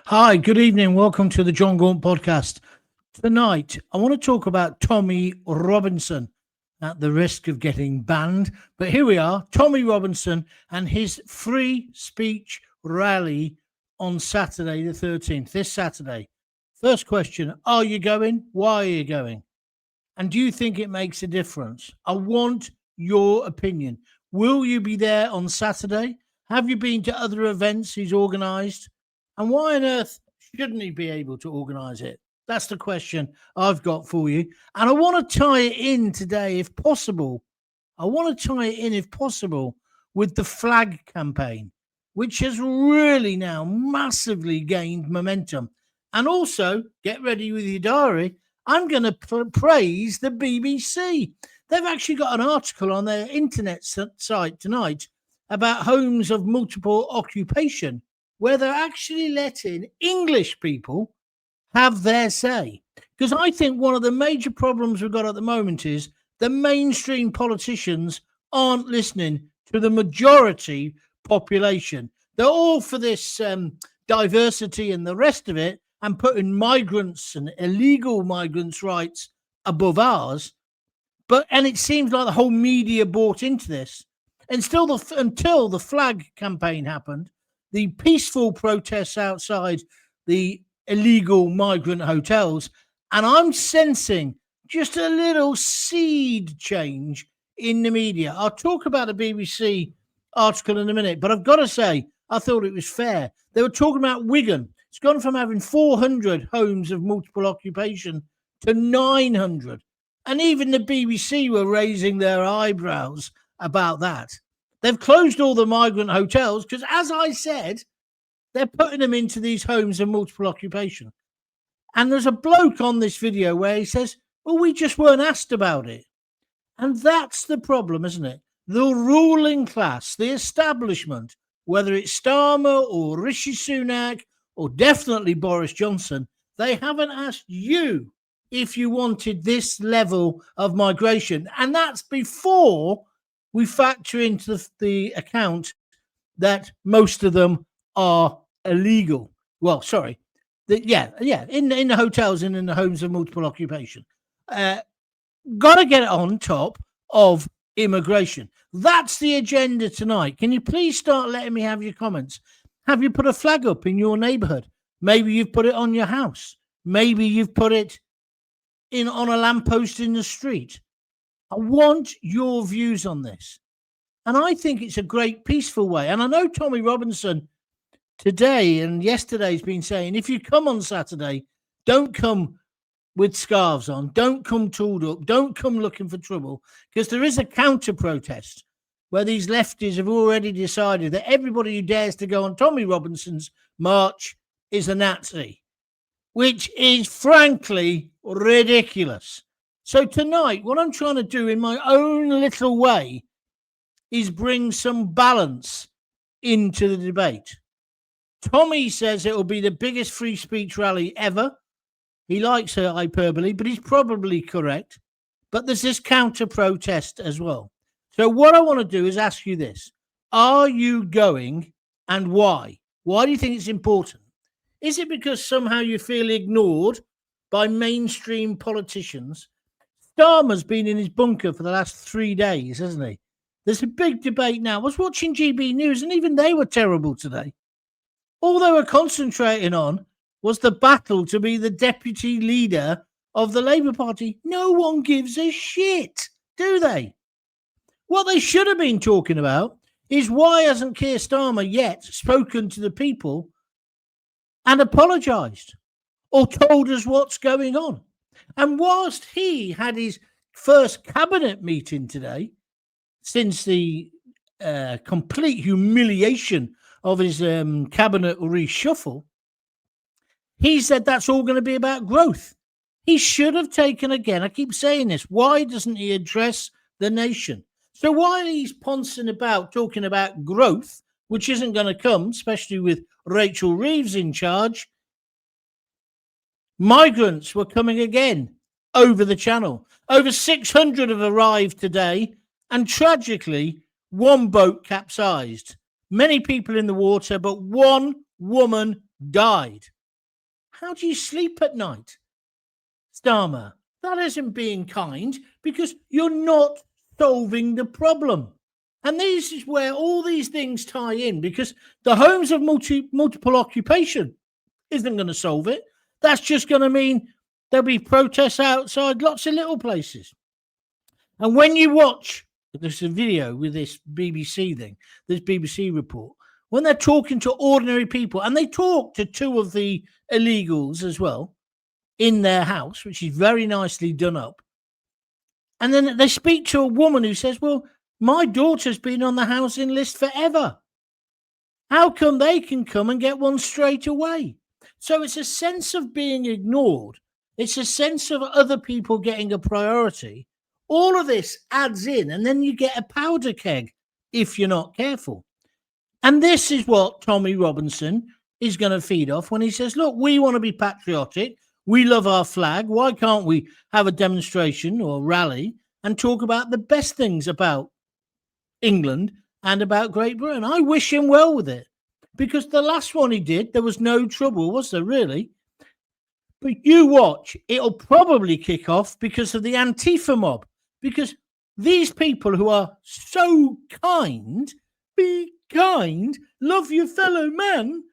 Hi, good evening. Welcome to the Jon Gaunt podcast. Tonight, I want to talk about Tommy Robinson at the risk of getting banned. But here we are, Tommy Robinson and his free speech rally on Saturday, the 13th, this Saturday. First question, are you going? Why are you going? And do you think it makes a difference? I want your opinion. Will you be there on Saturday? Have you been to other events he's organised? And why on earth shouldn't he be able to organise it? That's the question I've got for you. And I want to tie it in today, if possible. I want to tie it in, if possible, with the flag campaign, which has really now massively gained momentum. And also, get ready with your diary. I'm going to praise the BBC. They've actually got an article on their internet site tonight about homes of multiple occupation, where they're actually letting English people have their say. Because I think one of the major problems we've got at the moment is the mainstream politicians aren't listening to the majority population. They're all for this diversity and the rest of it, and putting migrants and illegal migrants' rights above ours. And it seems like the whole media bought into this. And still, until the flag campaign happened, the peaceful protests outside the illegal migrant hotels, and I'm sensing just a little seed change in the media. I'll talk about a BBC article in a minute, but I've got to say, I thought it was fair. They were talking about Wigan. It's gone from having 400 homes of multiple occupation to 900. And even the BBC were raising their eyebrows about that. They've closed all the migrant hotels because, as I said, they're putting them into these homes of multiple occupation. And there's a bloke on this video where he says, well, we just weren't asked about it. And that's the problem, isn't it? The ruling class, the establishment, whether it's Starmer or Rishi Sunak or definitely Boris Johnson, they haven't asked you if you wanted this level of migration. And that's before we factor into the account that most of them are illegal. Well, sorry. In the hotels and in the homes of multiple occupation. Got to get it on top of immigration. That's the agenda tonight. Can you please start letting me have your comments? Have you put a flag up in your neighborhood? Maybe you've put it on your house. Maybe you've put it on a lamppost in the street. I want your views on this. And I think it's a great peaceful way. And I know Tommy Robinson today and yesterday's been saying, if you come on Saturday, don't come with scarves on, don't come tooled up, don't come looking for trouble, because there is a counter protest where these lefties have already decided that everybody who dares to go on Tommy Robinson's march is a Nazi, which is frankly ridiculous. So tonight, what I'm trying to do in my own little way is bring some balance into the debate. Tommy says it will be the biggest free speech rally ever. He likes her hyperbole, but he's probably correct. But there's this counter protest as well. So what I want to do is ask you this. Are you going, and why? Why do you think it's important? Is it because somehow you feel ignored by mainstream politicians? Starmer's been in his bunker for the last 3 days, hasn't he? There's a big debate now. I was watching GB News, and even they were terrible today. All they were concentrating on was the battle to be the deputy leader of the Labour Party. No one gives a shit, do they? What they should have been talking about is why hasn't Keir Starmer yet spoken to the people and apologised or told us what's going on? And whilst he had his first cabinet meeting today, since the complete humiliation of his cabinet reshuffle, he said that's all going to be about growth. He should have taken, again, I keep saying this, why doesn't he address the nation? So while he's poncing about talking about growth, which isn't going to come, especially with Rachel Reeves in charge, migrants were coming again over the channel. Over 600 have arrived today, and tragically, one boat capsized. Many people in the water, but one woman died. How do you sleep at night, Starmer? That isn't being kind, because you're not solving the problem. And this is where all these things tie in, because the homes of multiple occupation isn't going to solve it. That's just going to mean there'll be protests outside lots of little places. And when you watch, there's a video with this BBC thing, this BBC report, when they're talking to ordinary people, and they talk to two of the illegals as well in their house, which is very nicely done up. And then they speak to a woman who says, well, my daughter's been on the housing list forever. How come they can come and get one straight away? So it's a sense of being ignored. It's a sense of other people getting a priority. All of this adds in, and then you get a powder keg if you're not careful. And this is what Tommy Robinson is going to feed off when he says, look, we want to be patriotic. We love our flag. Why can't we have a demonstration or rally and talk about the best things about England and about Great Britain? I wish him well with it, because the last one he did, there was no trouble, was there really? But you watch, it'll probably kick off because of the Antifa mob, because these people who are so kind, be kind, love your fellow man,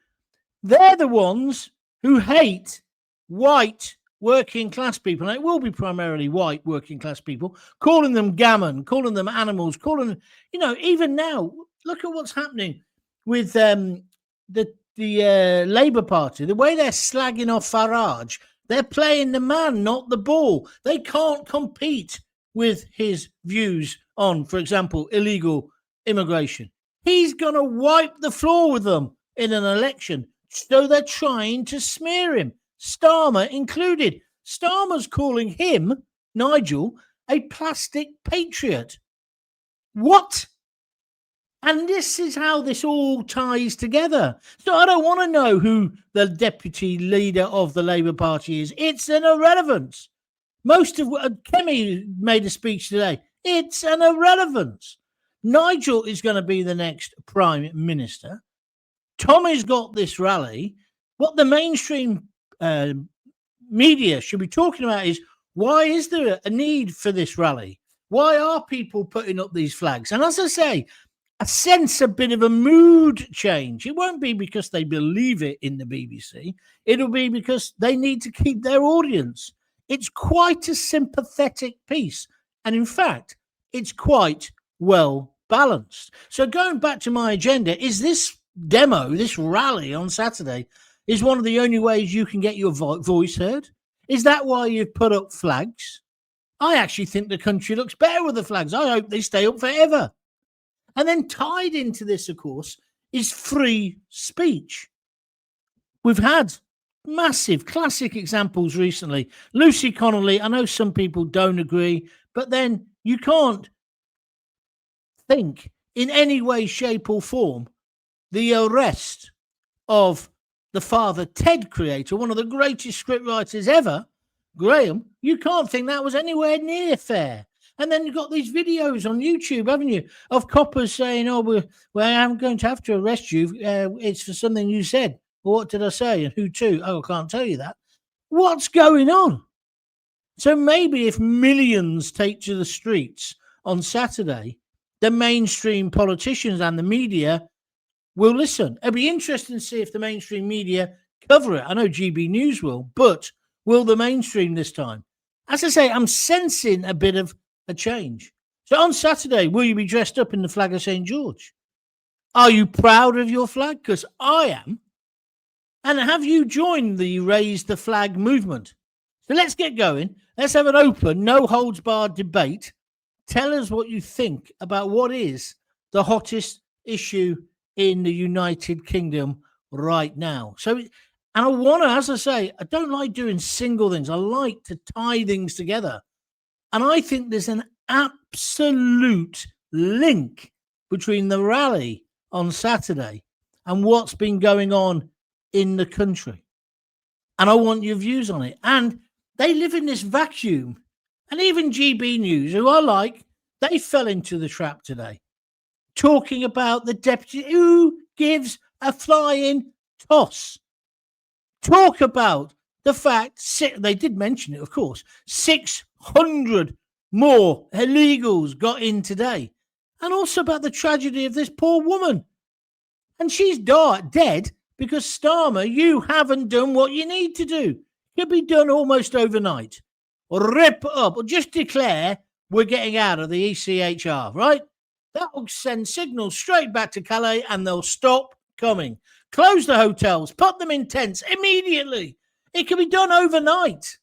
they're the ones who hate white working class people. And it will be primarily white working class people, calling them gammon, calling them animals, calling them, even now, look at what's happening with the Labour Party, the way they're slagging off Farage. They're playing the man, not the ball. They can't compete with his views on, for example, illegal immigration. He's going to wipe the floor with them in an election. So they're trying to smear him, Starmer included. Starmer's calling him, Nigel, a plastic patriot. What? And this is how this all ties together. So I don't want to know who the deputy leader of the Labour Party is. It's an irrelevance. Most of what Kemi made a speech today. It's an irrelevance. Nigel is going to be the next Prime Minister. Tommy's got this rally. What the mainstream media should be talking about is, why is there a need for this rally? Why are people putting up these flags? And as I say, I sense a bit of a mood change. It won't be because they believe it in the BBC. It'll be because they need to keep their audience. It's quite a sympathetic piece. And in fact, it's quite well balanced. So going back to my agenda, is this demo, this rally on Saturday, is one of the only ways you can get your voice heard? Is that why you've put up flags? I actually think the country looks better with the flags. I hope they stay up forever. And then tied into this, of course, is free speech. We've had massive classic examples recently. Lucy Connolly, I know some people don't agree, but then you can't think in any way, shape or form the arrest of the Father Ted creator, one of the greatest scriptwriters ever, Graham. You can't think that was anywhere near fair. And then you've got these videos on YouTube, haven't you, of coppers saying, oh, I'm going to have to arrest you. It's for something you said. Well, what did I say? And who to? Oh, I can't tell you that. What's going on? So maybe if millions take to the streets on Saturday, the mainstream politicians and the media will listen. It'll be interesting to see if the mainstream media cover it. I know GB News will, but will the mainstream this time? As I say, I'm sensing a bit of a change. So on Saturday, will you be dressed up in the flag of St. George? Are you proud of your flag? Because I am. And have you joined the Raise the Flag movement? So let's get going. Let's have an open, no holds barred debate. Tell us what you think about what is the hottest issue in the United Kingdom right now. So, and I want to, as I say, I don't like doing single things. I like to tie things together. And I think there's an absolute link between the rally on Saturday and what's been going on in the country. And I want your views on it. And they live in this vacuum. And even GB News, who I like, they fell into the trap today, talking about the deputy who gives a flying toss talk about the fact, they did mention it, of course, 600 more illegals got in today. And also about the tragedy of this poor woman. And she's dead because Starmer, you haven't done what you need to do. It could be done almost overnight. Or rip up, or just declare we're getting out of the ECHR, right? That will send signals straight back to Calais and they'll stop coming. Close the hotels, put them in tents immediately. It could be done overnight.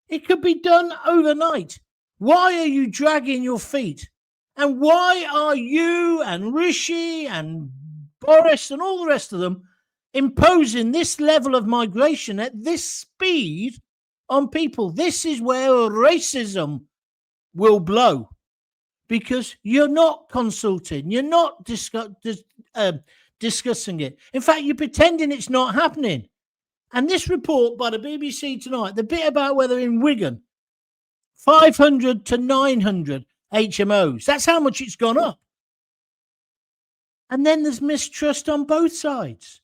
It could be done overnight. Why are you dragging your feet? And why are you and Rishi and Boris and all the rest of them imposing this level of migration at this speed on people? This is where racism will blow, because you're not consulting, you're not discussing it. In fact, you're pretending it's not happening. And this report by the BBC tonight, the bit about whether in Wigan, 500 to 900 HMOs, that's how much it's gone up. And then there's mistrust on both sides.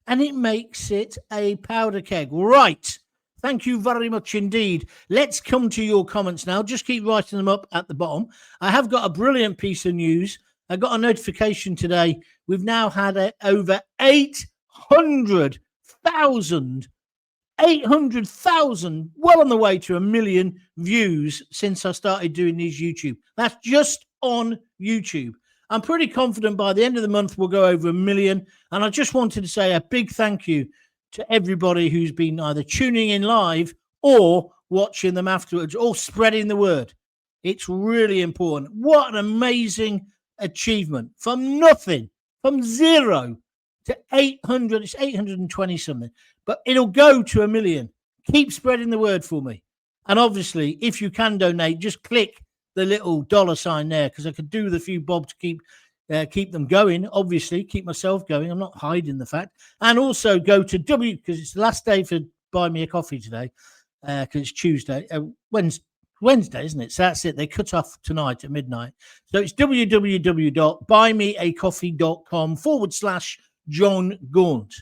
And it makes it a powder keg. Right. Thank you very much indeed. Let's come to your comments now. Just keep writing them up at the bottom. I have got a brilliant piece of news. I got a notification today. We've now had over 800,000, well on the way to 1 million views since I started doing these YouTube. That's just on YouTube. I'm pretty confident by the end of the month we'll go over 1 million. And I just wanted to say a big thank you to everybody who's been either tuning in live or watching them afterwards or spreading the word. It's really important. What an amazing achievement. From nothing, from 0 to 800, it's 820 something, but it'll go to 1 million. Keep spreading the word for me. And obviously, if you can donate, just click the little $sign there, because I could do the few bob to keep them going. Obviously, keep myself going. I'm not hiding the fact. And also go to because it's the last day for Buy Me a Coffee today, because it's Tuesday, Wednesday, isn't it? So that's it. They cut off tonight at midnight. So it's www.buymeacoffee.com/Jon Gaunt.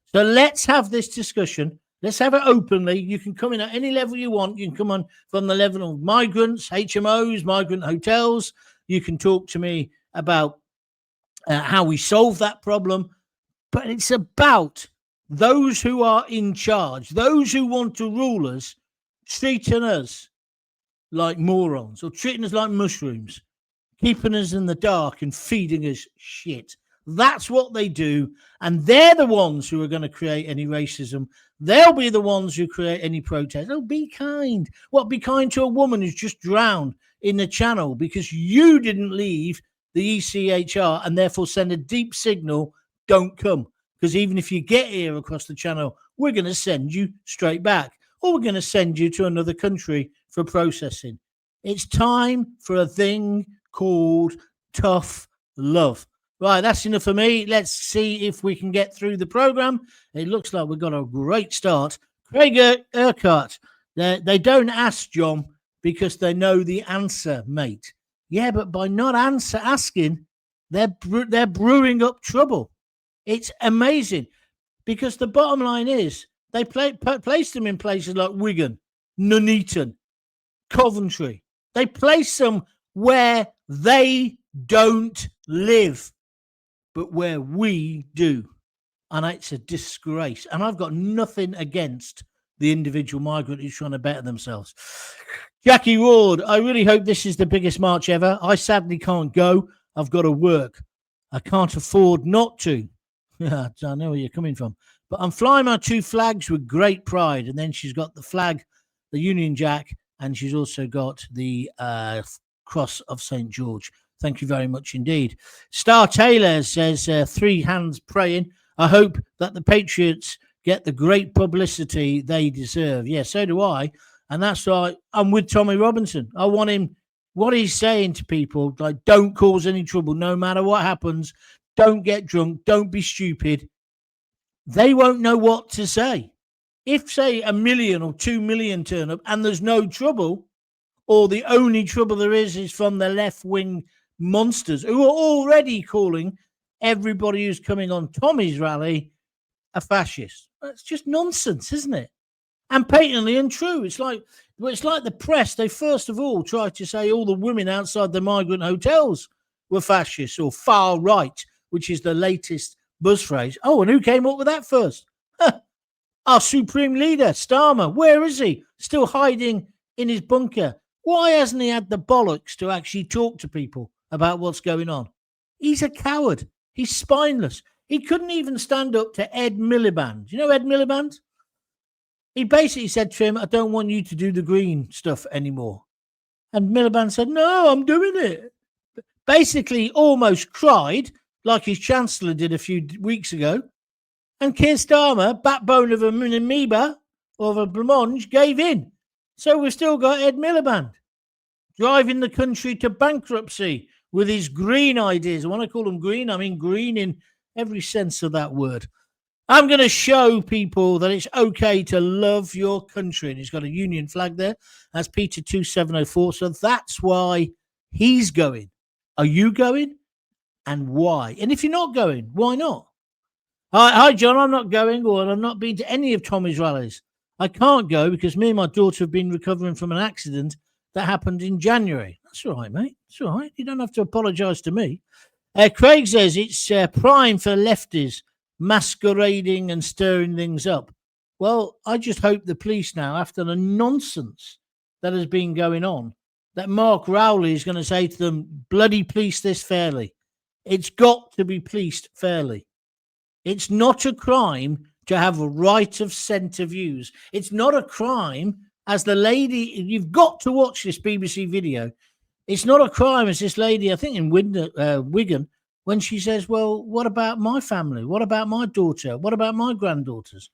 So let's have this discussion. Let's have it openly. You can come in at any level you want. You can come on from the level of migrants, HMOs, migrant hotels. You can talk to me about how we solve that problem. But it's about those who are in charge, those who want to rule us, treating us like morons or treating us like mushrooms, keeping us in the dark and feeding us shit. That's what they do. And they're the ones who are going to create any racism. They'll be the ones who create any protest. Oh, be kind. What, be kind to a woman who's just drowned in the channel because you didn't leave the ECHR and therefore send a deep signal, don't come. Because even if you get here across the channel, we're going to send you straight back. Or we're going to send you to another country for processing. It's time for a thing called tough love. Right, that's enough for me. Let's see if we can get through the program. It looks like we've got a great start. Craig Urquhart, they don't ask, John, because they know the answer, mate. Yeah, but by not asking, they're brewing up trouble. It's amazing, because the bottom line is they place them in places like Wigan, Nuneaton, Coventry. They place them where they don't live, but where we do. And it's a disgrace. And I've got nothing against the individual migrant who's trying to better themselves. Jackie Ward, I really hope this is the biggest march ever. I sadly can't go. I've got to work. I can't afford not to. I know where you're coming from. But I'm flying my 2 flags with great pride. And then she's got the flag, the Union Jack, and she's also got the Cross of St. George. Thank you very much indeed. Star Taylor says, 3 hands praying. I hope that the Patriots get the great publicity they deserve. Yeah, so do I. And that's why I'm with Tommy Robinson. I want him, what he's saying to people, like, don't cause any trouble, no matter what happens. Don't get drunk. Don't be stupid. They won't know what to say. If, say, 1 million or 2 million turn up and there's no trouble, or the only trouble there is from the left-wing monsters who are already calling everybody who's coming on Tommy's rally a fascist. That's just nonsense, isn't it? And patently untrue. It's like the press. They first of all tried to say all the women outside the migrant hotels were fascists or far right, which is the latest buzz phrase. Oh, and who came up with that first? Our supreme leader, Starmer. Where is he? Still hiding in his bunker. Why hasn't he had the bollocks to actually talk to people about what's going on? He's a coward. He's spineless. He couldn't even stand up to Ed Miliband. You know Ed Miliband? He basically said to him, I don't want you to do the green stuff anymore. And Miliband said, no, I'm doing it. Basically, almost cried like his chancellor did a few weeks ago. And Keir Starmer, backbone of an amoeba or of a blancmange, gave in. So we've still got Ed Miliband driving the country to bankruptcy with his green ideas. When I call them green, I mean green in every sense of that word. I'm going to show people that it's okay to love your country. And he's got a Union flag there. That's Peter 2704. So that's why he's going. Are you going? And why? And if you're not going, why not? Hi, John. I'm not going, or I've not been to any of Tommy's rallies. I can't go because me and my daughter have been recovering from an accident that happened in January. That's all right, mate. It's all right. You don't have to apologise to me. Craig says it's prime for lefties masquerading and stirring things up. Well, I just hope the police now, after the nonsense that has been going on, that Mark Rowley is going to say to them, bloody police this fairly. It's got to be policed fairly. It's not a crime to have a right of centre views. It's not a crime, as the lady, you've got to watch this BBC video. It's not a crime, as this lady, I think in Wigan, when she says, well, what about my family? What about my daughter? What about my granddaughters?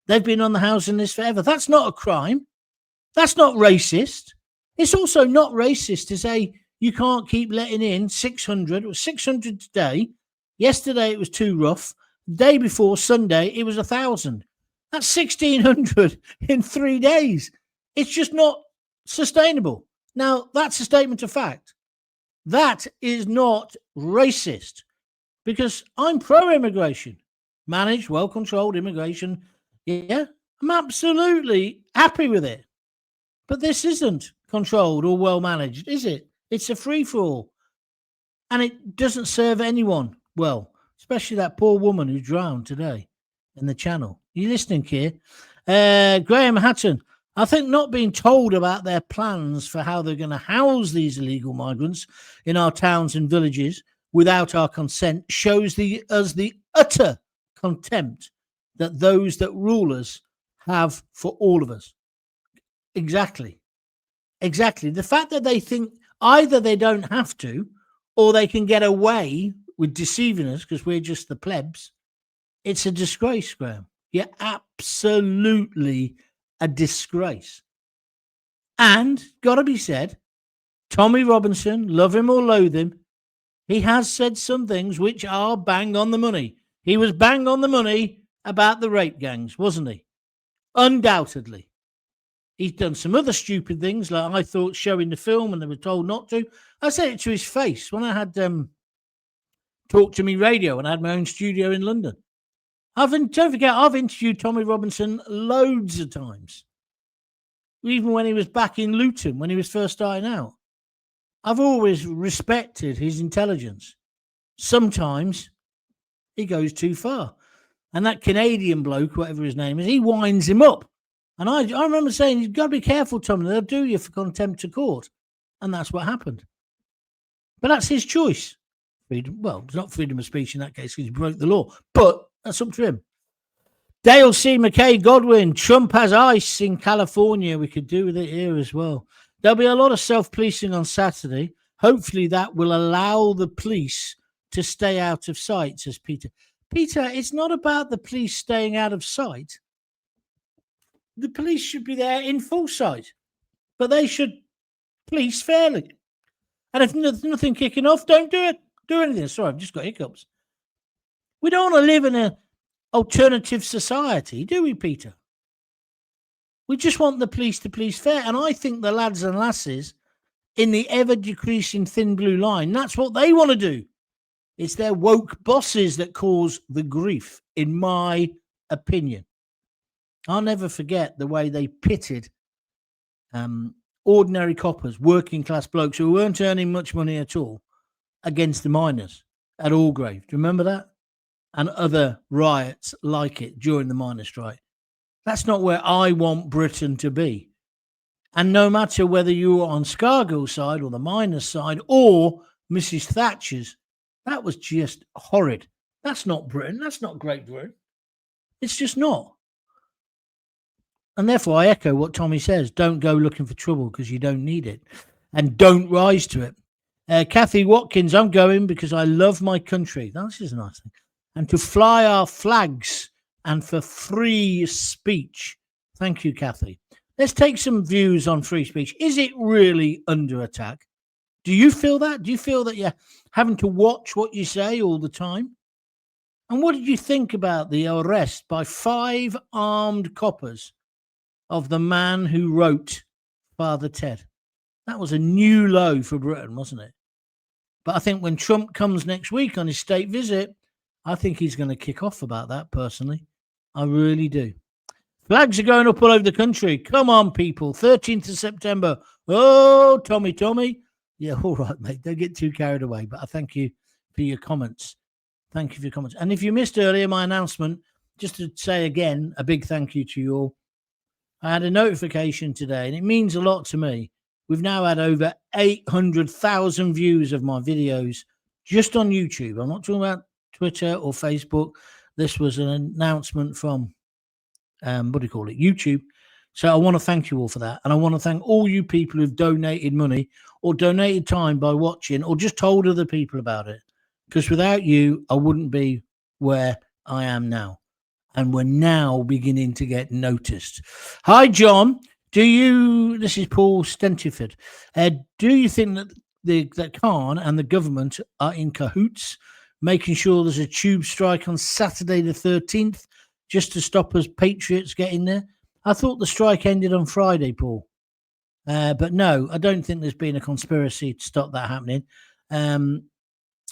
They've been on the housing list forever. That's not a crime. That's not racist. It's also not racist to say you can't keep letting in 600 or 600 today. Yesterday it was too rough. The day before, Sunday, it was 1,000. That's 1,600 in 3 days. It's just not sustainable. Now, that's a statement of fact. That is not racist, because I'm pro-immigration. Managed, well-controlled immigration. Yeah, I'm absolutely happy with it. But this isn't controlled or well-managed, is it? It's a free-for-all. And it doesn't serve anyone well, especially that poor woman who drowned today in the channel. Are you listening, Keir? Graham Hatton. I think not being told about their plans for how they're going to house these illegal migrants in our towns and villages without our consent shows us the utter contempt that those that rule us have for all of us. Exactly. The fact that they think either they don't have to or they can get away with deceiving us because we're just the plebs, it's a disgrace, Graham. You're absolutely a disgrace. And, got to be said, Tommy Robinson, love him or loathe him, he has said some things which are bang on the money. He was bang on the money about the rape gangs, wasn't he? Undoubtedly. He's done some other stupid things, like I thought showing the film and they were told not to. I said it to his face when I had Talk to Me Radio and I had my own studio in London. Don't forget, I've interviewed Tommy Robinson loads of times. Even when he was back in Luton, when he was first starting out. I've always respected his intelligence. Sometimes he goes too far. And that Canadian bloke, whatever his name is, he winds him up. And I remember saying, you've got to be careful, Tommy. They'll do you for contempt of court. And that's what happened. But that's his choice. Well, it's not freedom of speech in that case because he broke the law. But that's up to him. Dale C. McKay Godwin. Trump has ice in California. We could do with it here as well. There'll be a lot of self-policing on Saturday. Hopefully that will allow the police to stay out of sight, says Peter. Peter, it's not about the police staying out of sight. The police should be there in full sight. But they should police fairly. And if there's nothing kicking off, don't do it. Do anything. Sorry, I've just got hiccups. We don't want to live in an alternative society, do we, Peter? We just want the police to police fair. And I think the lads and lasses in the ever-decreasing thin blue line, that's what they want to do. It's their woke bosses that cause the grief, in my opinion. I'll never forget the way they pitted ordinary coppers, working class blokes who weren't earning much money at all, against the miners at Algrave. Do you remember that? And other riots like it during the miners' strike. That's not where I want Britain to be. And no matter whether you're on Scargill's side or the miners' side or Mrs. Thatcher's, that was just horrid. That's not Britain. That's not Great Britain. It's just not. And therefore, I echo what Tommy says. Don't go looking for trouble because you don't need it. And don't rise to it. Kathy Watkins, I'm going because I love my country. That's just a nice thing. And to fly our flags and for free speech. Thank you, Kathy. Let's take some views on free speech. Is it really under attack? Do you feel that? Do you feel that you're having to watch what you say all the time? And what did you think about the arrest by 5 armed coppers of the man who wrote Father Ted? That was a new low for Britain, wasn't it? But I think when Trump comes next week on his state visit, I think he's going to kick off about that personally. I really do. Flags are going up all over the country. Come on, people. 13th of September. Oh, Tommy. Yeah, all right, mate. Don't get too carried away. But I thank you for your comments. Thank you for your comments. And if you missed earlier my announcement, just to say again, a big thank you to you all. I had a notification today, and it means a lot to me. We've now had over 800,000 views of my videos just on YouTube. I'm not talking about Twitter or Facebook. This was an announcement from, YouTube. So I want to thank you all for that. And I want to thank all you people who've donated money or donated time by watching or just told other people about it. Because without you, I wouldn't be where I am now. And we're now beginning to get noticed. Hi, John. This is Paul Stentiford. Do you think that Khan and the government are in cahoots, making sure there's a tube strike on Saturday the 13th just to stop us patriots getting there? I thought the strike ended on Friday, Paul. But no, I don't think there's been a conspiracy to stop that happening.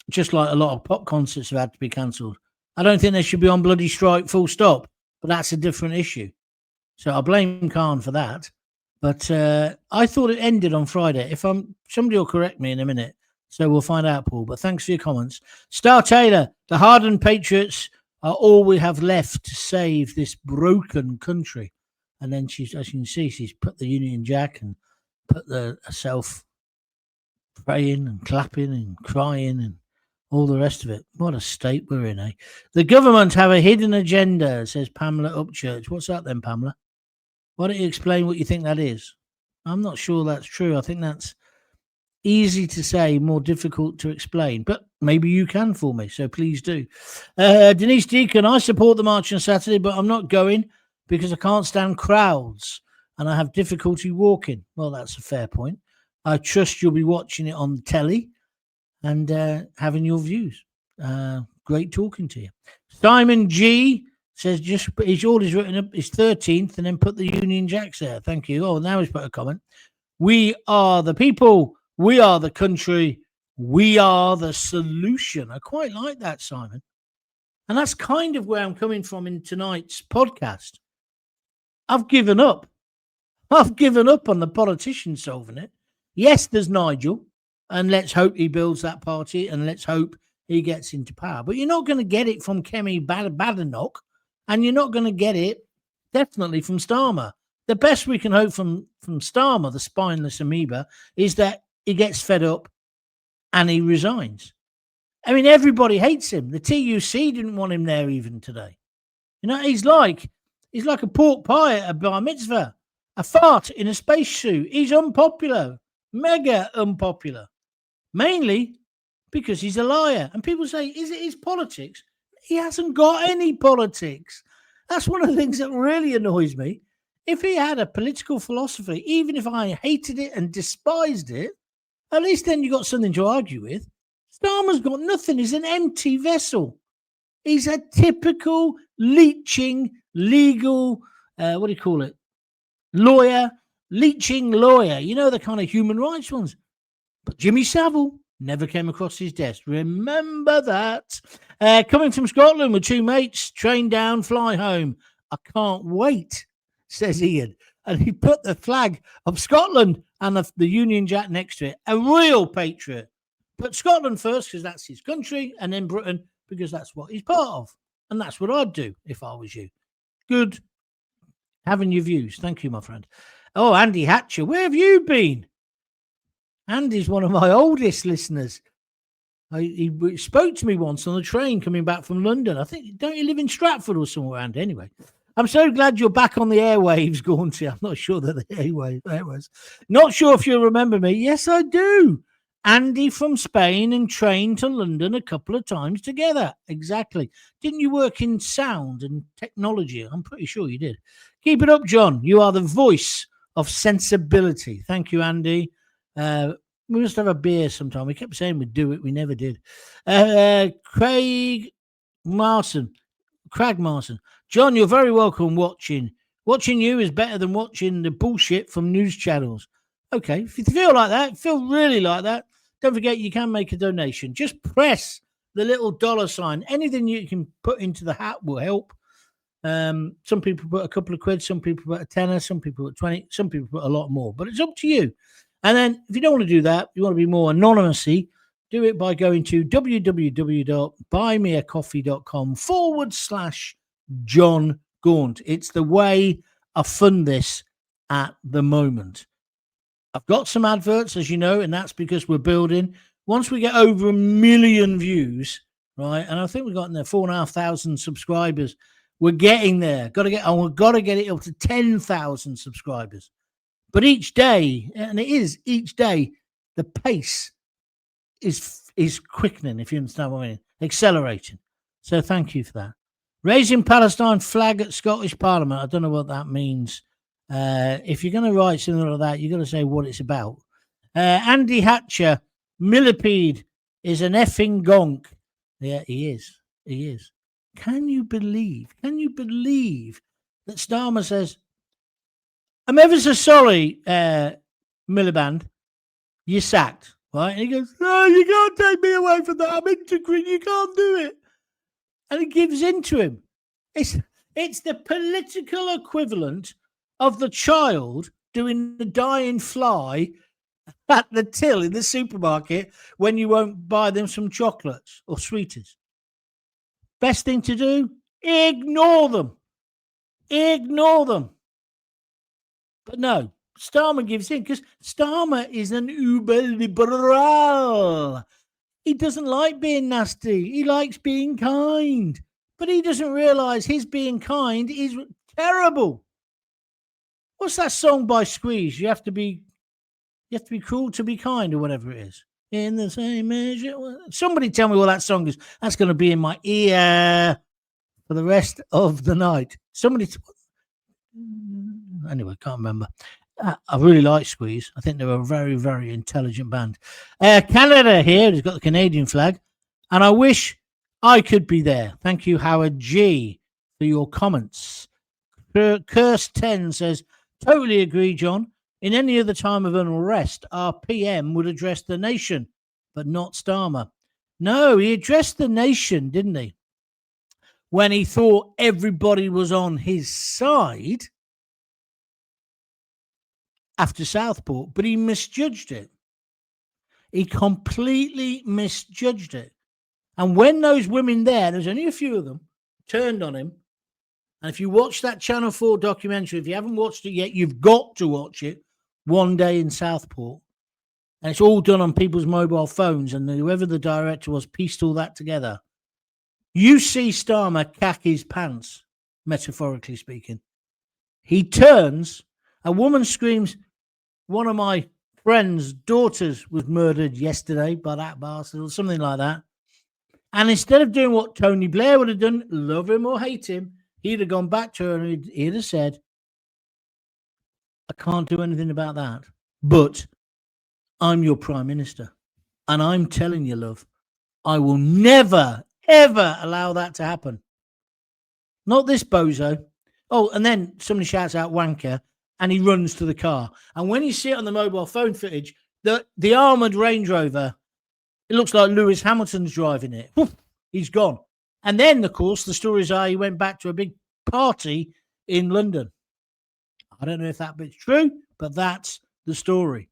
Just like a lot of pop concerts have had to be cancelled. I don't think they should be on bloody strike full stop, but that's a different issue. So I blame Khan for that. But I thought it ended on Friday. Somebody will correct me in a minute. So we'll find out, Paul. But thanks for your comments. Star Taylor, the hardened patriots are all we have left to save this broken country. And then as you can see, she's put the Union Jack and put herself praying and clapping and crying and all the rest of it. What a state we're in, eh? The government have a hidden agenda, says Pamela Upchurch. What's that then, Pamela? Why don't you explain what you think that is? I'm not sure that's true. I think that's easy to say, more difficult to explain. But maybe you can for me, so please do. Denise Deacon, I support the march on Saturday, but I'm not going because I can't stand crowds and I have difficulty walking. Well, that's a fair point. I trust you'll be watching it on the telly and having your views. Great talking to you. Simon G says he's always written up his 13th and then put the Union Jacks there. Thank you. Oh, now he's put a comment. We are the people. We are the country. We are the solution. I quite like that, Simon. And that's kind of where I'm coming from in tonight's podcast. I've given up. I've given up on the politicians solving it. Yes, there's Nigel. And let's hope he builds that party and let's hope he gets into power. But you're not going to get it from Kemi Badenoch and you're not going to get it definitely from Starmer. The best we can hope from Starmer, the spineless amoeba, is that he gets fed up and he resigns. I mean, everybody hates him. The TUC didn't want him there even today. You know, he's like a pork pie at a bar mitzvah, a fart in a spacesuit. He's unpopular, mega unpopular. Mainly because he's a liar. And people say, is it his politics? He hasn't got any politics. That's one of the things that really annoys me. If he had a political philosophy, even if I hated it and despised it, at least then you got something to argue with. Starmer's got nothing. He's an empty vessel. He's a typical leeching legal, lawyer, leeching lawyer. You know, the kind of human rights ones. But Jimmy Savile never came across his desk. Remember that. Coming from Scotland with 2 mates, train down, fly home. I can't wait, says Ian. And he put the flag of Scotland and the Union Jack next to it. A real patriot. Put Scotland first because that's his country, and then Britain because that's what he's part of. And that's what I'd do if I was you. Good having your views. Thank you, my friend. Oh, Andy Hatcher, where have you been? Andy's one of my oldest listeners. He spoke to me once on the train coming back from London. I think, don't you live in Stratford or somewhere, Andy? Anyway, I'm so glad you're back on the airwaves, Gaunty. I'm not sure that the airwaves. Not sure if you'll remember me. Yes, I do. Andy from Spain and trained to London a couple of times together. Exactly. Didn't you work in sound and technology? I'm pretty sure you did. Keep it up, John. You are the voice of sensibility. Thank you, Andy. We must have a beer sometime. We kept saying we'd do it. We never did. Craig Martin. John, you're very welcome watching. Watching you is better than watching the bullshit from news channels. Okay, if you feel like that, feel really like that, don't forget you can make a donation. Just press the little $sign. Anything you can put into the hat will help. Some people put a couple of quid, some people put a tenner, some people put 20, some people put a lot more, but it's up to you. And then if you don't want to do that, you want to be more anonymously, do it by going to www.buymeacoffee.com/Jon Gaunt. It's the way I fund this at the moment. I've got some adverts, as you know, and that's because we're building. Once we get over 1 million views, right, and I think we've gotten there 4,500 subscribers. We're getting there. We've got to get it up to 10,000 subscribers. But each day, and it is each day, the pace is quickening, if you understand what I mean, accelerating. So thank you for that. Raising Palestine flag at Scottish Parliament. I don't know what that means. If you're going to write something like that, you've got to say what it's about. Andy Hatcher, Millipede is an effing gonk. Yeah, he is. He is. Can you believe that Starmer says, I'm ever so sorry, Miliband, you're sacked, right? And he goes, no, you can't take me away from that. I'm integrating. You can't do it. And he gives in to him. It's the political equivalent of the child doing the dying fly at the till in the supermarket when you won't buy them some chocolates or sweeties. Best thing to do, ignore them. Ignore them. But no, Starmer gives in because Starmer is an uber liberal. He doesn't like being nasty. He likes being kind. But he doesn't realise his being kind is terrible. What's that song by Squeeze? You have to be cruel to be kind, or whatever it is. In the same measure. Somebody tell me what that song is. That's going to be in my ear for the rest of the night. Anyway, can't remember. I really like Squeeze. I think they're a very, very intelligent band. Canada here has got the Canadian flag, and I wish I could be there. Thank you, Howard G, for your comments. Curse 10 says, totally agree, John. In any other time of unrest, our PM would address the nation, but not Starmer. No, he addressed the nation, didn't he? When he thought everybody was on his side after Southport, but he misjudged it. He completely misjudged it. And when those women there's only a few of them, turned on him, and if you watch that Channel 4 documentary, if you haven't watched it yet, you've got to watch it, One Day in Southport. And it's all done on people's mobile phones, and whoever the director was pieced all that together. You see Starmer cack his pants, metaphorically speaking. He turns, a woman screams, one of my friend's daughters was murdered yesterday by that bastard, or something like that. And instead of doing what Tony Blair would have done, love him or hate him, he'd have gone back to her and he'd have said, I can't do anything about that, but I'm your Prime Minister. And I'm telling you, love, I will never, ever allow that to happen. Not this bozo. Oh, and then somebody shouts out wanker and he runs to the car. And when you see it on the mobile phone footage, the armoured Range Rover, it looks like Lewis Hamilton's driving it. He's gone. And then, of course, the stories are he went back to a big party in London. I don't know if that bit's true, but that's the story.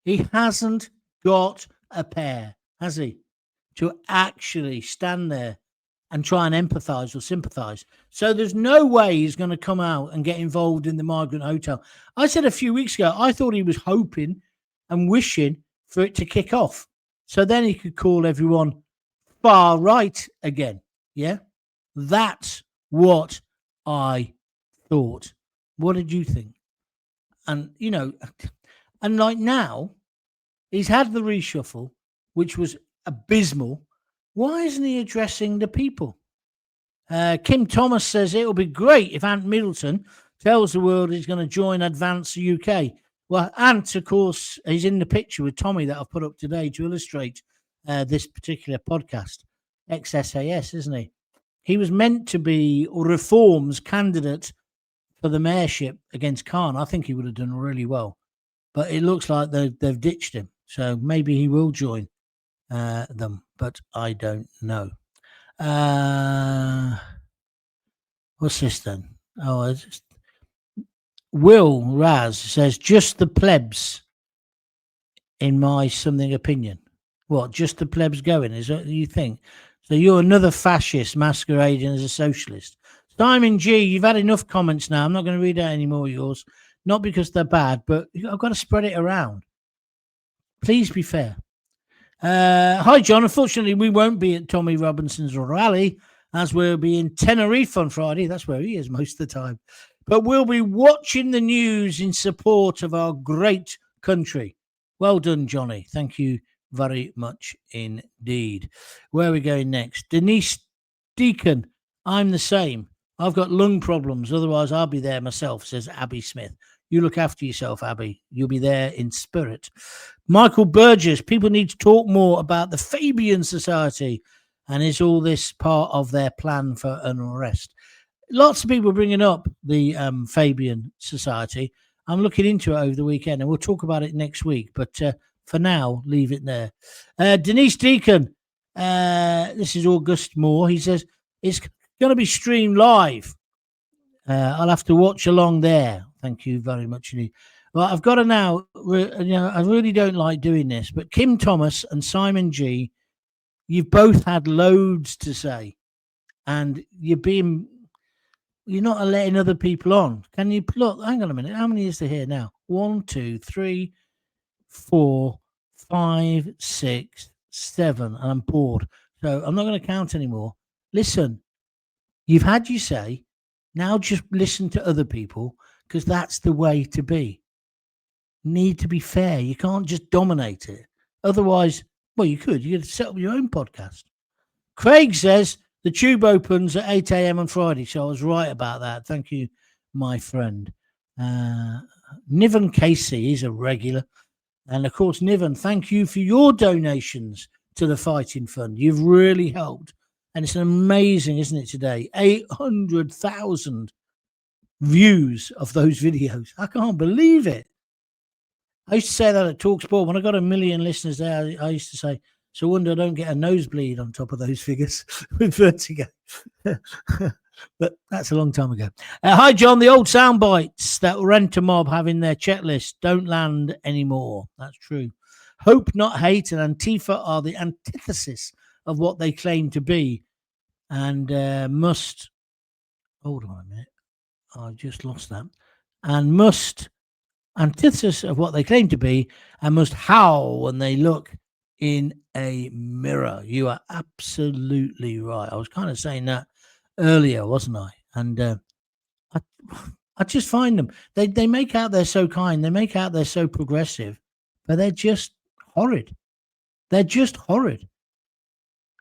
He hasn't got a pair, has he, to actually stand there and try and empathise or sympathise. So there's no way he's going to come out and get involved in the migrant hotel. I said a few weeks ago, I thought he was hoping and wishing for it to kick off. So then he could call everyone far right again. Yeah, that's what I thought. What did you think? And, you know, and like now, he's had the reshuffle, which was abysmal. Why isn't he addressing the people? Kim Thomas says it'll be great if Ant Middleton tells the world he's going to join Advance UK. Well, Ant, of course, he's in the picture with Tommy that I've put up today to illustrate this particular podcast. Ex-SAS, isn't he? He was meant to be Reform's candidate for the mayorship against Khan. I think he would have done really well. But it looks like they've ditched him. So maybe he will join them, but I don't know. What's this then? Oh, Will Raz says, just the plebs, in my something opinion. What, just the plebs going? Is that what you think? So you're another fascist masquerading as a socialist. Simon G, you've had enough comments now. I'm not going to read out any more of yours. Not because they're bad, but I've got to spread it around. Please be fair. Hi, John. Unfortunately, we won't be at Tommy Robinson's rally, as we'll be in Tenerife on Friday. That's where he is most of the time. But we'll be watching the news in support of our great country. Well done, Johnny. Thank you very much indeed. Where are we going next? Denise Deacon, I'm the same. I've got lung problems. Otherwise, I'll be there myself, says Abby Smith. You look after yourself, Abby. You'll be there in spirit. Michael Burgess, people need to talk more about the Fabian Society. And is all this part of their plan for unrest? Lots of people bringing up the Fabian Society. I'm looking into it over the weekend, and we'll talk about it next week. But for now, leave it there. Denise Deacon, this is August Moore. He says, it's going to be streamed live. I'll have to watch along there. Thank you very much. Well, I've got to now, I really don't like doing this, but Kim Thomas and Simon G, you've both had loads to say, and you're not letting other people on. Can you look? Hang on a minute. How many is there here now? 1, 2, 3, 4, 5, 6, 7, and I'm bored. So I'm not going to count anymore. Listen, you've had your say. Now just listen to other people, because that's the way to be. Need to be fair. You can't just dominate it. Otherwise, well, you could. You could set up your own podcast. Craig says the tube opens at 8 a.m. on Friday, so I was right about that. Thank you, my friend. Niven Casey is a regular. And, of course, Niven, thank you for your donations to the Fighting Fund. You've really helped. And it's amazing, isn't it, today? 800,000 views of those videos. I can't believe it. I used to say that at TalkSport. When I got 1 million listeners there, I used to say, so I wonder I don't get a nosebleed on top of those figures with vertigo. But that's a long time ago. Hi, John. The old sound bites that Rent a Mob have in their checklist don't land anymore. That's true. Hope, not hate, and Antifa are the antithesis of what they claim to be, and must. Hold on a minute. I just lost that. And must. Antithesis of what they claim to be, and must howl when they look in a mirror. You are absolutely right. I was kind of saying that earlier, wasn't I? And I just find them. They make out they're so kind. They make out they're so progressive, but they're just horrid. They're just horrid.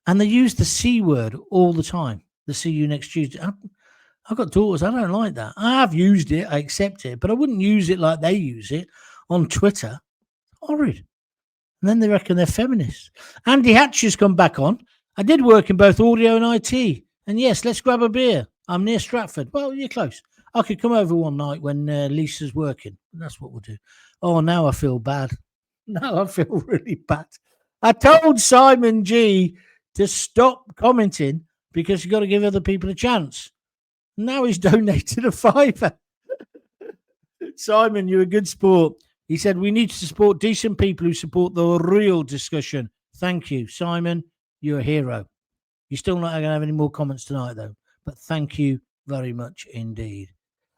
And they use the C word all the time. The see you next Tuesday. I've got daughters. I don't like that. I have used it. I accept it. But I wouldn't use it like they use it on Twitter. Horrid. And then they reckon they're feminists. Andy Hatcher's come back on. I did work in both audio and IT. And yes, let's grab a beer. I'm near Stratford. Well, you're close. I could come over one night when Lisa's working. That's what we'll do. Oh, now I feel bad. Now I feel really bad. I told Simon G to stop commenting because you've got to give other people a chance. Now he's donated a £5. Simon, you're a good sport. He said, we need to support decent people who support the real discussion. Thank you, Simon. You're a hero. You're still not going to have any more comments tonight, though. But thank you very much indeed.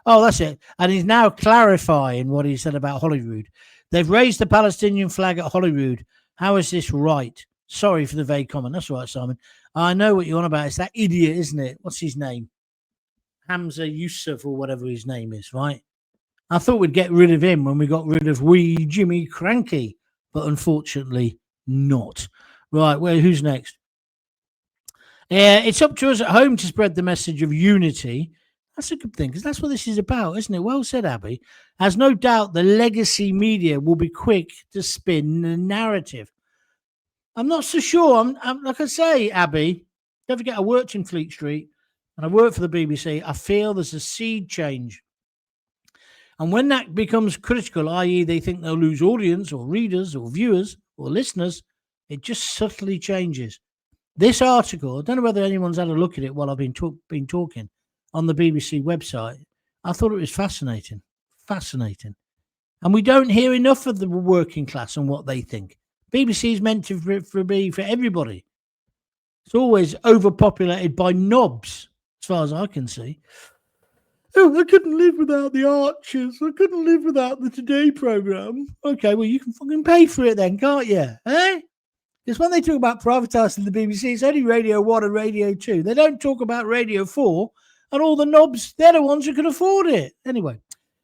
Oh, that's it. And he's now clarifying what he said about Holyrood. They've raised the Palestinian flag at Holyrood. How is this right? Sorry for the vague comment. That's right, Simon. I know what you're on about. It's that idiot, isn't it? What's his name? Hamza Yusuf or whatever his name is, right? I thought we'd get rid of him when we got rid of wee Jimmy Cranky, but unfortunately not. Right, well, who's next? It's up to us at home to spread the message of unity. That's a good thing, because that's what this is about, isn't it? Well said, Abby. As no doubt the legacy media will be quick to spin the narrative. I'm not so sure. I'm like I say, Abby, don't forget I worked in Fleet Street and I worked for the BBC. I feel there's a seed change. And when that becomes critical, i.e. they think they'll lose audience or readers or viewers or listeners, it just subtly changes. This article, I don't know whether anyone's had a look at it while I've been talking on the BBC website. I thought it was fascinating. Fascinating. And we don't hear enough of the working class and what they think. BBC is meant to be for everybody. It's always overpopulated by knobs, as far as I can see. Oh, I couldn't live without the Archers. I couldn't live without the Today programme. Okay, well, you can fucking pay for it then, can't you? Eh? Because when they talk about privatising the BBC, it's only Radio 1 and Radio 2. They don't talk about Radio 4 and all the knobs. They're the ones who can afford it. Anyway,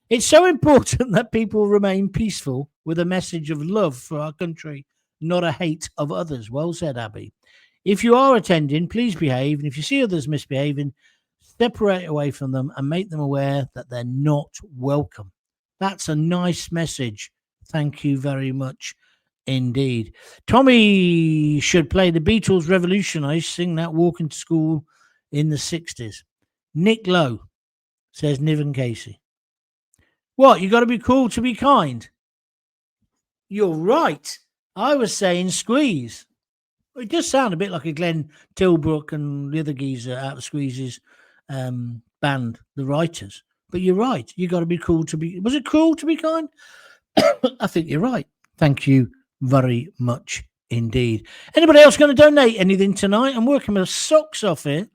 it's so important that people remain peaceful with a message of love for our country, not a hate of others. Well said, Abby. If you are attending, please behave. And if you see others misbehaving, separate away from them and make them aware that they're not welcome. That's a nice message. Thank you very much indeed. Tommy should play the Beatles Revolutionize, sing that walking to school in the 60s. Nick Lowe says Niven Casey. What, you got to be cool to be kind? You're right. I was saying squeeze. It does sound a bit like a Glenn Tilbrook and the other geezer out of Squeeze's band, The Writers. But you're right. You got to be cool to be... Was it cool to be kind? I think you're right. Thank you very much indeed. Anybody else going to donate anything tonight? I'm working my socks off here.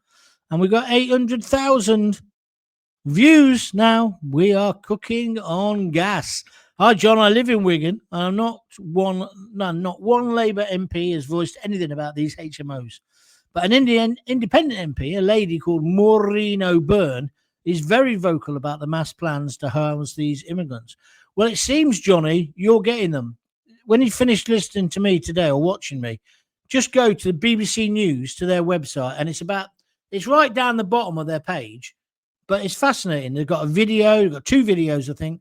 And we've got 800,000 views now. We are cooking on gas. Hi, John. I live in Wigan. I'm not one Labour MP has voiced anything about these HMOs. But an independent MP, a lady called Maureen O'Byrne, is very vocal about the mass plans to house these immigrants. Well, it seems, Johnny, you're getting them. When you finish listening to me today or watching me, just go to the BBC News, to their website, and it's right down the bottom of their page. But it's fascinating. They've got a video, they've got 2 videos, I think,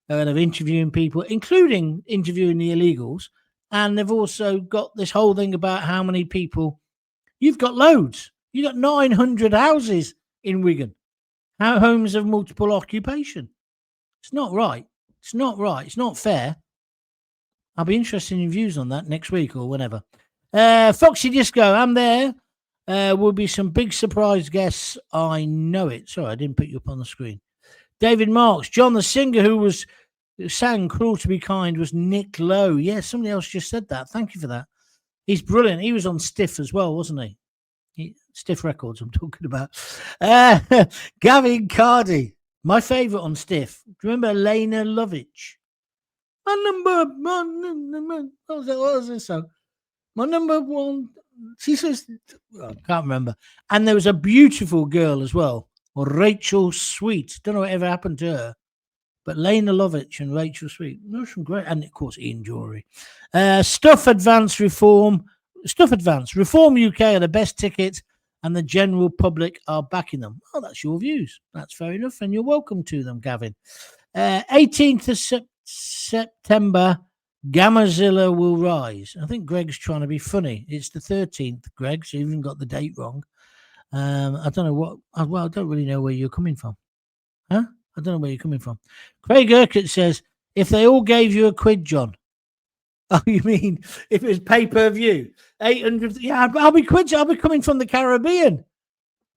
of interviewing people, including interviewing the illegals. And they've also got this whole thing about how many people. You've got loads. You've got 900 houses in Wigan. Homes of multiple occupation. It's not right. It's not right. It's not fair. I'll be interested in your views on that next week or whenever. Foxy Disco, I'm there. Will be some big surprise guests. I know it. Sorry, I didn't put you up on the screen. David Marks. John, the singer who sang Cruel to Be Kind was Nick Lowe. Yeah, somebody else just said that. Thank you for that. He's brilliant. He was on Stiff as well, wasn't he? Stiff Records, I'm talking about. Gavin Cardy, my favourite on Stiff. Do you remember Lena Lovitch? My number one. What was this song? My number one. She says, I can't remember. And there was a beautiful girl as well, Rachel Sweet. Don't know whatever happened to her. But Lena Lovitch and Rachel Sweet, there's some great, and of course Ian Jury. Stuff Advance Reform UK are the best ticket, and the general public are backing them. Oh, that's your views. That's fair enough, and you're welcome to them, Gavin. 18th of September, Gamazilla will rise. I think Greg's trying to be funny. It's the 13th, Greg, so you even got the date wrong. I don't know what. Well, I don't really know where you're coming from. Huh? I don't know where you're coming from. Craig Urquhart says, if they all gave you £1, John. Oh, you mean if it was pay-per-view? 800. Yeah, I'll be coming from the Caribbean.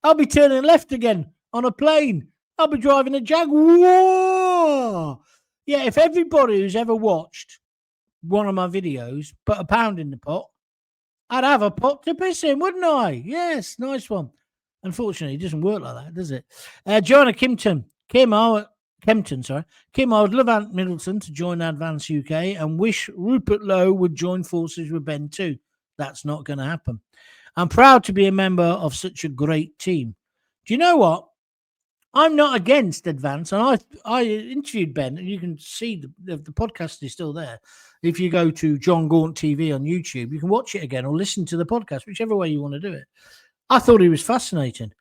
I'll be turning left again on a plane. I'll be driving a Jag. Whoa! Yeah, if everybody who's ever watched one of my videos put £1 in the pot, I'd have a pot to piss in, wouldn't I? Yes, nice one. Unfortunately, it doesn't work like that, does it? Joanna Kempton, sorry. Kim, I would love Ant Middleton to join Advance UK and wish Rupert Lowe would join forces with Ben too. That's not going to happen. I'm proud to be a member of such a great team. Do you know what? I'm not against Advance, and I interviewed Ben, and you can see the podcast is still there. If you go to Jon Gaunt TV on YouTube, you can watch it again or listen to the podcast, whichever way you want to do it. I thought he was fascinating.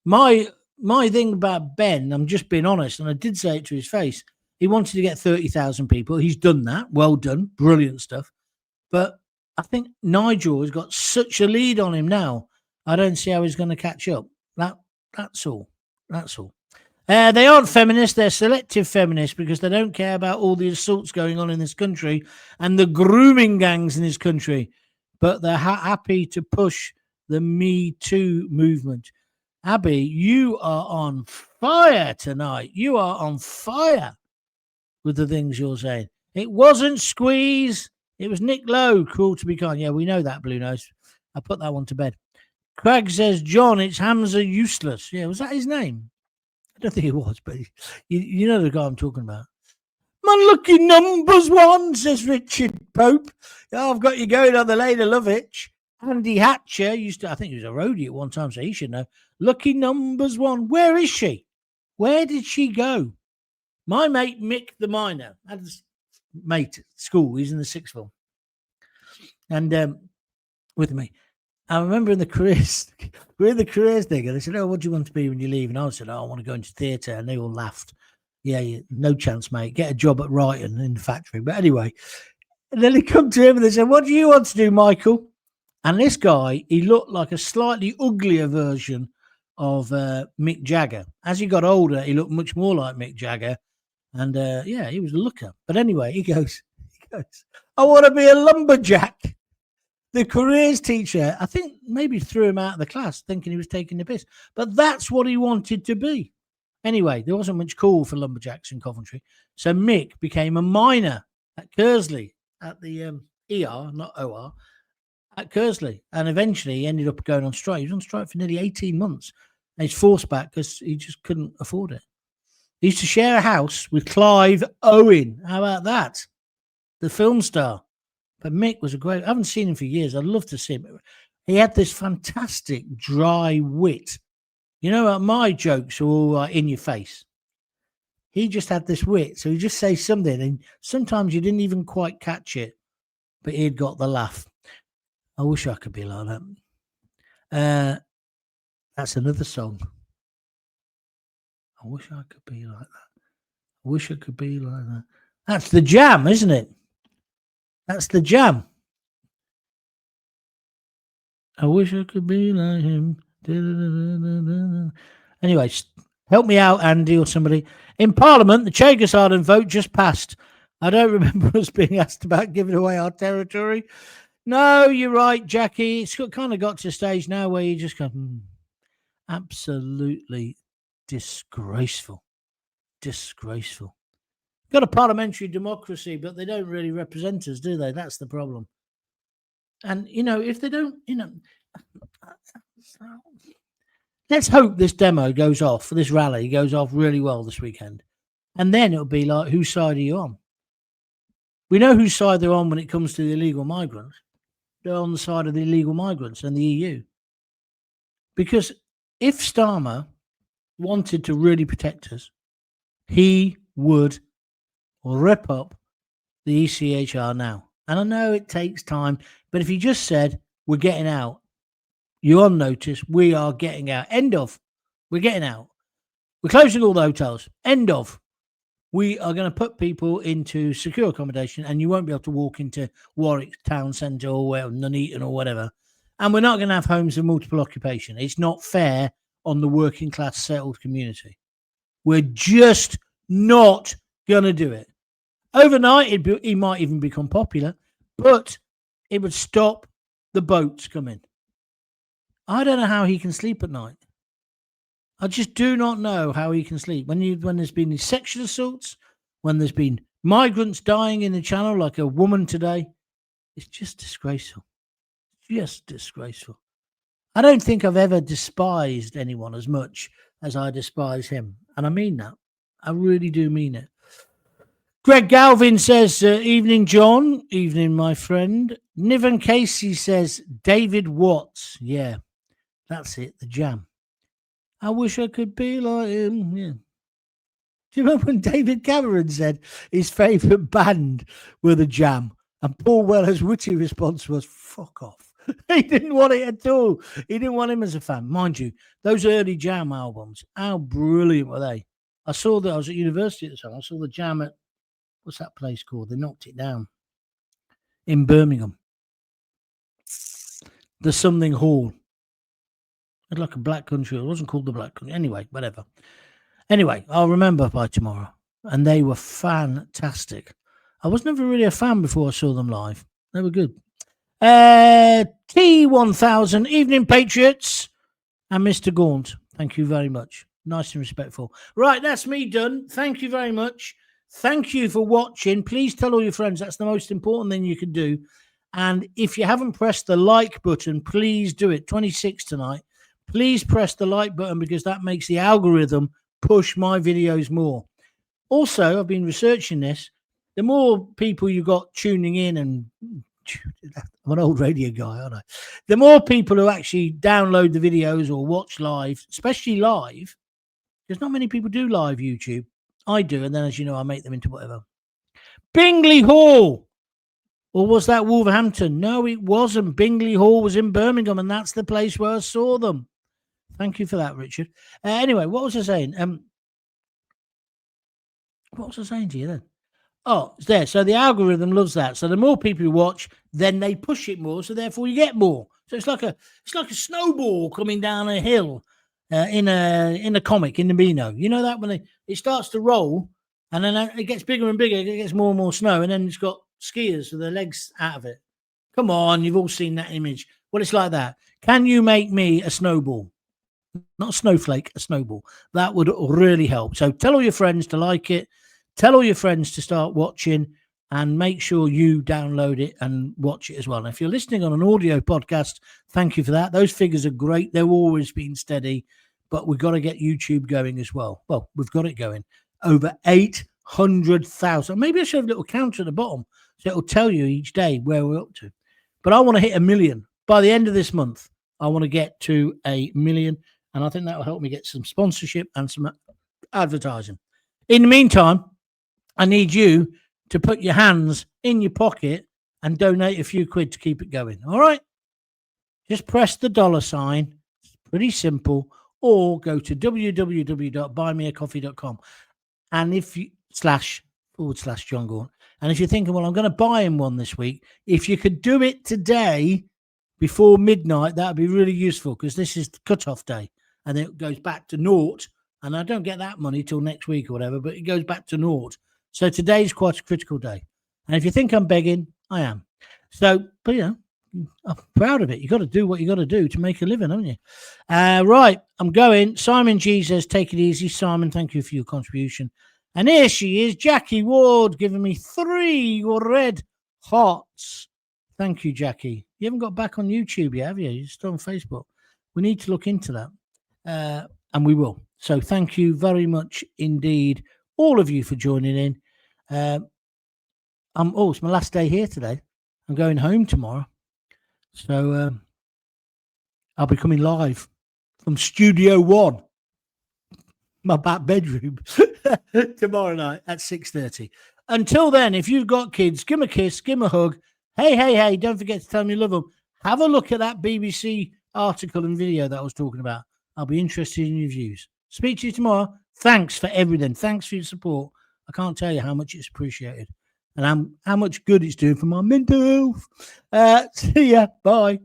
My thing about Ben, I'm just being honest, and I did say it to his face. He wanted to get 30,000 people. He's done that. Well done. Brilliant stuff. But I think Nigel has got such a lead on him now. I don't see how he's going to catch up. That's all. That's all. They aren't feminists. They're selective feminists because they don't care about all the assaults going on in this country and the grooming gangs in this country. But they're happy to push the Me Too movement. Abby, you are on fire tonight. You are on fire with the things you're saying. It wasn't Squeeze. It was Nick Lowe. Cruel to be kind. Yeah, we know that, Blue Nose. I put that one to bed. Craig says, John, it's Hamza Useless. Yeah, was that his name? I don't think it was, but you know the guy I'm talking about. My lucky numbers one, says Richard Pope. Oh, I've got you going on the lane. I love it. Andy Hatcher I think he was a roadie at one time, so he should know. Lucky numbers one. Where is she? Where did she go? My mate Mick the Miner had a mate at school. He's in the sixth form. And with me. I remember in the careers, we're in the careers thing, and they said, oh, what do you want to be when you leave? And I said, oh, I want to go into theatre. And they all laughed. Yeah, no chance, mate. Get a job at Brighton in the factory. But anyway, and then they come to him and they said, what do you want to do, Michael? And this guy, he looked like a slightly uglier version of Mick Jagger. As he got older, he looked much more like Mick Jagger. And yeah, he was a looker. But anyway, he goes, I want to be a lumberjack. The careers teacher, I think, maybe threw him out of the class thinking he was taking the piss. But that's what he wanted to be. Anyway, there wasn't much call for lumberjacks in Coventry. So Mick became a miner at Kersley, at the ER, not OR, at Kersley. And eventually he ended up going on strike. He was on strike for nearly 18 months. And he's forced back because he just couldn't afford it. He used to share a house with Clive Owen. How about that? The film star. But Mick was I haven't seen him for years. I'd love to see him. He had this fantastic dry wit. You know, my jokes are all in your face. He just had this wit. So he'd just say something, and sometimes you didn't even quite catch it, but he'd got the laugh. I wish I could be like that. That's another song. I wish I could be like that. I wish I could be like that. That's the Jam, isn't it? That's the Jam. I wish I could be like him. Anyway, help me out, Andy or somebody. In Parliament, the Chagas Island vote just passed. I don't remember us being asked about giving away our territory. No, you're right, Jackie. It's kind of got to a stage now where you just go, absolutely disgraceful. Disgraceful. Got a parliamentary democracy, but they don't really represent us, do they? That's the problem. And, if they don't, let's hope this demo goes off, this rally goes off really well this weekend. And then it'll be like, whose side are you on? We know whose side they're on when it comes to the illegal migrants. They're on the side of the illegal migrants and the EU. Because if Starmer wanted to really protect us, he would rip up the ECHR now. And I know it takes time, but if he just said, we're getting out, you're on notice, we are getting out. End of. We're getting out. We're closing all the hotels. End of. We are going to put people into secure accommodation, and you won't be able to walk into Warwick Town Centre or Nuneaton or whatever. And we're not going to have homes of multiple occupation. It's not fair on the working class settled community. We're just not going to do it. Overnight, he might even become popular, but it would stop the boats coming. I don't know how he can sleep at night. I just do not know how he can sleep. When there's been these sexual assaults, when there's been migrants dying in the channel, like a woman today, it's just disgraceful. Just disgraceful. I don't think I've ever despised anyone as much as I despise him. And I mean that. I really do mean it. Greg Galvin says, evening, John. Evening, my friend. Niven Casey says, David Watts. Yeah, that's it, the Jam. I wish I could be like him. Yeah. Do you remember when David Cameron said his favourite band were the Jam? And Paul Weller's witty response was, fuck off. He didn't want it at all. He didn't want him as a fan. Mind you, those early Jam albums, how brilliant were they? I was at university at the time. I saw the Jam at, what's that place called? They knocked it down in Birmingham. The something hall. It's like a Black Country. It wasn't called the Black Country. Anyway, whatever. Anyway, I'll remember by tomorrow. And they were fantastic. I was never really a fan before I saw them live. They were good. T1000, evening Patriots, and Mr. Gaunt. Thank you very much. Nice and respectful. Right, that's me done. Thank you very much. Thank you for watching. Please tell all your friends. That's the most important thing you can do. And if you haven't pressed the like button, please do it. 26 tonight. Please press the like button because that makes the algorithm push my videos more. Also, I've been researching this. The more people you got tuning in, and I'm an old radio guy, aren't I? The more people who actually download the videos or watch live, especially live, because not many people do live YouTube. I do, and then, as you know, I make them into whatever. Bingley Hall. Or was that Wolverhampton? No, it wasn't. Bingley Hall was in Birmingham, and that's the place where I saw them. Thank you for that, Richard. Anyway, what was I saying? What was I saying to you then? Oh, it's there. So the algorithm loves that. So the more people you watch, then they push it more. So therefore, you get more. So it's like a snowball coming down a hill in a comic in the Beano. You know that when it starts to roll, and then it gets bigger and bigger. It gets more and more snow, and then it's got skiers with their legs out of it. Come on, you've all seen that image. Well, it's like that. Can you make me a snowball? Not a snowflake, a snowball. That would really help. So tell all your friends to like it. Tell all your friends to start watching, and make sure you download it and watch it as well. And if you're listening on an audio podcast, thank you for that. Those figures are great. They've always been steady, but we've got to get YouTube going as well. Well, we've got it going. Over 800,000. Maybe I should have a little counter at the bottom so it'll tell you each day where we're up to. But I want to hit 1 million. By the end of this month, I want to get to 1 million. And I think that will help me get some sponsorship and some advertising. In the meantime, I need you to put your hands in your pocket and donate a few quid to keep it going. All right? Just press the $sign. It's pretty simple. Or go to www.buymeacoffee.com. And if you / Jon Gaunt. And if you're thinking, well, I'm going to buy him one this week, if you could do it today before midnight, that would be really useful because this is the cutoff day. And it goes back to naught. And I don't get that money till next week or whatever, but it goes back to naught. So today's quite a critical day. And if you think I'm begging, I am. So, but I'm proud of it. You got to do what you got to do to make a living, haven't you? Right, I'm going. Simon G says, take it easy. Simon, thank you for your contribution. And here she is, Jackie Ward, giving me 3 red hearts. Thank you, Jackie. You haven't got back on YouTube yet, have you? You're still on Facebook. We need to look into that. And we will. So thank you very much indeed, all of you, for joining in. It's my last day here today. I'm going home tomorrow. So I'll be coming live from Studio 1, my back bedroom, tomorrow night at 6:30. Until then, if you've got kids, give them a kiss, give them a hug. Hey, don't forget to tell them you love them. Have a look at that BBC article and video that I was talking about. I'll be interested in your views. Speak to you tomorrow. Thanks for everything. Thanks for your support. I can't tell you how much it's appreciated and how much good it's doing for my mental health. See ya. Bye.